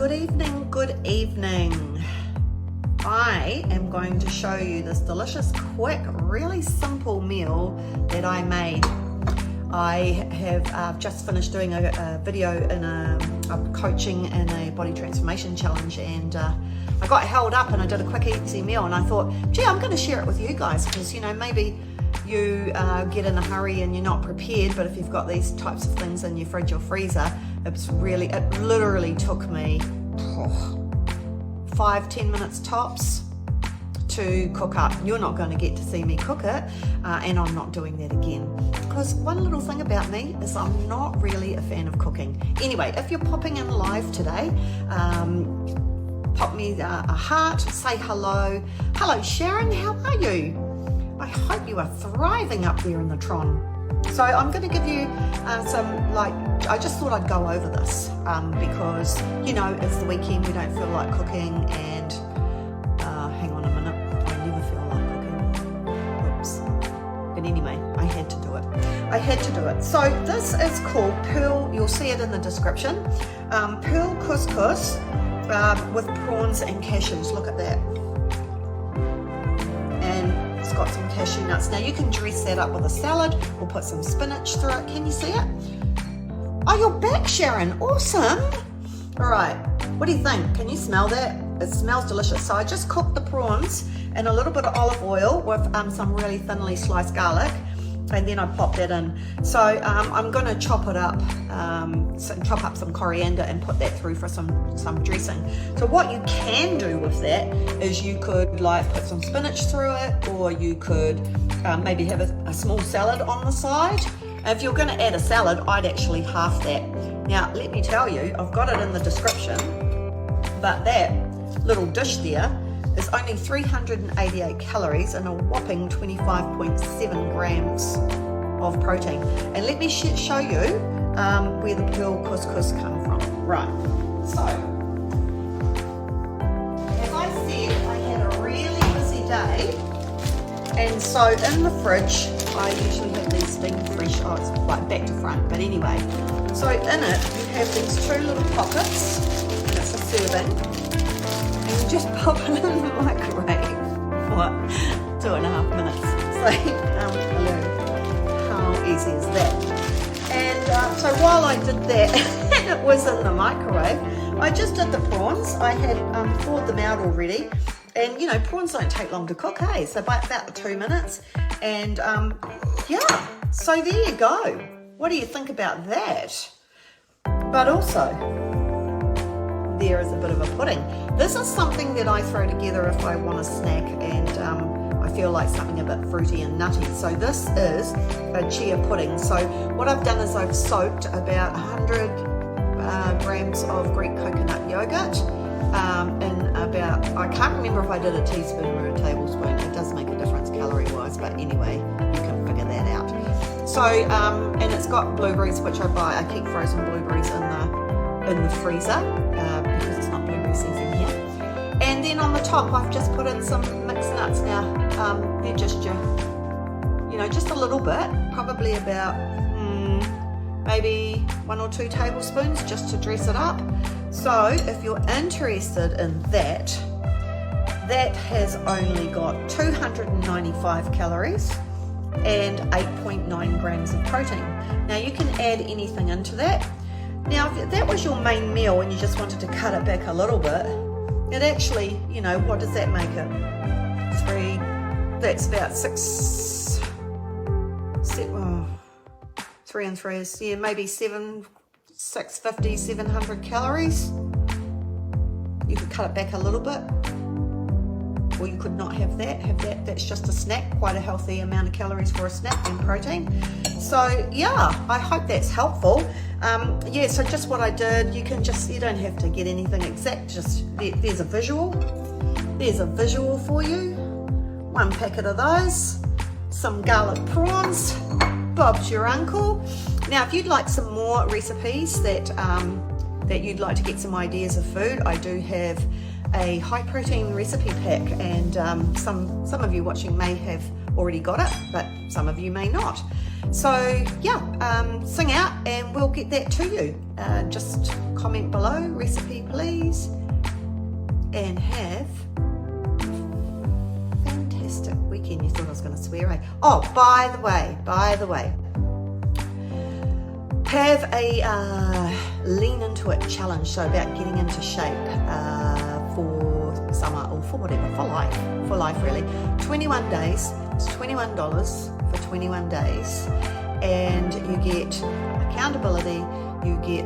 Good evening, good evening. I am going to show you this delicious, quick, really simple meal that I made. I have just finished doing a video in a coaching in a body transformation challenge, and I got held up and I did a quick easy meal, and I thought, gee, I'm going to share it with you guys because, you know, maybe you get in a hurry and you're not prepared, but if you've got these types of things in your fridge or freezer, it literally took me 5-10 minutes tops to cook up. You're not going to get to see me cook it, and I'm not doing that again, because one little thing about me is I'm not really a fan of cooking. Anyway, if you're popping in live today, pop me a heart, say hello. Hello Sharon, how are you? I hope you are thriving up there in the Tron. So I'm going to give you I just thought I'd go over this because, you know, it's the weekend, we don't feel like cooking, and hang on a minute, I never feel like cooking. Oops. But anyway, I had to do it. So this is called Pearl, you'll see it in the description, Pearl Couscous with prawns and cashews. Look at that. And it's got some cashew nuts. Now you can dress that up with a salad or put some spinach through it. Can you see it? Oh, you're back, Sharon. Awesome. All right. What do you think? Can you smell that? It smells delicious. So I just cooked the prawns in a little bit of olive oil with some really thinly sliced garlic, and then I popped that in. So I'm going to chop it up, chop up some coriander and put that through for some dressing. So what you can do with that is you could put some spinach through it, or you could maybe have a small salad on the side. If you're going to add a salad, I'd actually half that. Now, let me tell you, I've got it in the description, but that little dish there is only 388 calories and a whopping 25.7 grams of protein. And let me show you where the Pearl Couscous come from. Right, so, as I said, I had a really busy day, and so in the fridge, I usually have these steamed fresh, it's like back to front, but anyway. So in it, you have these two little pockets, and it's a serving, and you just pop it in the microwave for 2.5 minutes. So, hello, how easy is that? And so while I did that, and it was in the microwave, I just did the prawns. I had thawed them out already. And you know, prawns don't take long to cook, hey? So about 2 minutes. And yeah, so there you go. What do you think about that? But also, there is a bit of a pudding. This is something that I throw together if I want a snack and I feel like something a bit fruity and nutty. So this is a chia pudding. So what I've done is I've soaked about 100 grams of Greek coconut yogurt in about, I can't remember if I did a teaspoon or a tablespoon. It does make a difference calorie wise, but anyway, you can figure that out. So, and it's got blueberries, which I buy. I keep frozen blueberries in the freezer because it's not blueberry season here. And then on the top, I've just put in some mixed nuts. Now, they're just just a little bit, probably about maybe 1 or 2 tablespoons just to dress it up. So if you're interested in that, that has only got 295 calories and 8.9 grams of protein. Now you can add anything into that. Now if that was your main meal and you just wanted to cut it back a little bit, it actually, you know, what does that make it? That's about 3 and 3 is, yeah, maybe 650, 700 calories. You could cut it back a little bit, or you could not have that. That's just a snack, quite a healthy amount of calories for a snack and protein. So yeah, I hope that's helpful. Yeah, so just what I did, you don't have to get anything exact, just there's a visual for you. 1 packet of those, some garlic prawns, Bob's your uncle. Now, if you'd like some more recipes that you'd like to get some ideas of food, I do have a high protein recipe pack, and some of you watching may have already got it, but some of you may not. So yeah, sing out and we'll get that to you. Just comment below, recipe please, and have a fantastic weekend. You thought I was going to swear, eh? Oh, by the way, have a lean into it challenge, so about getting into shape for summer or for whatever, for life really. 21 days, it's $21 for 21 days, and you get accountability, you get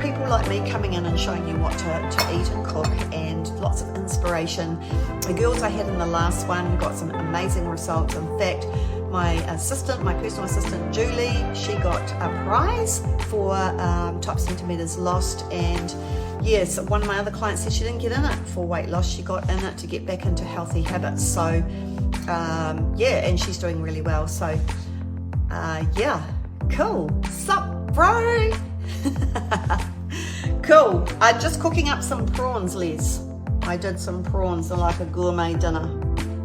people like me coming in and showing you what to eat and cook, and lots of inspiration. The girls I had in the last one got some amazing results. In fact, my personal assistant, Julie, she got a prize for top centimetres lost, and yes, one of my other clients said she didn't get in it for weight loss, she got in it to get back into healthy habits. So yeah, and she's doing really well. So yeah, cool. Sup, bro? Cool. Just cooking up some prawns, Les. I did some prawns, they're like a gourmet dinner.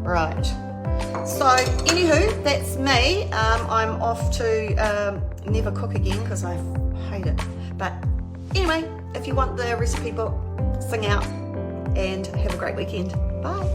Right. So, anywho, that's me. I'm off to never cook again because I hate it. But anyway, if you want the recipe book, sing out and have a great weekend. Bye.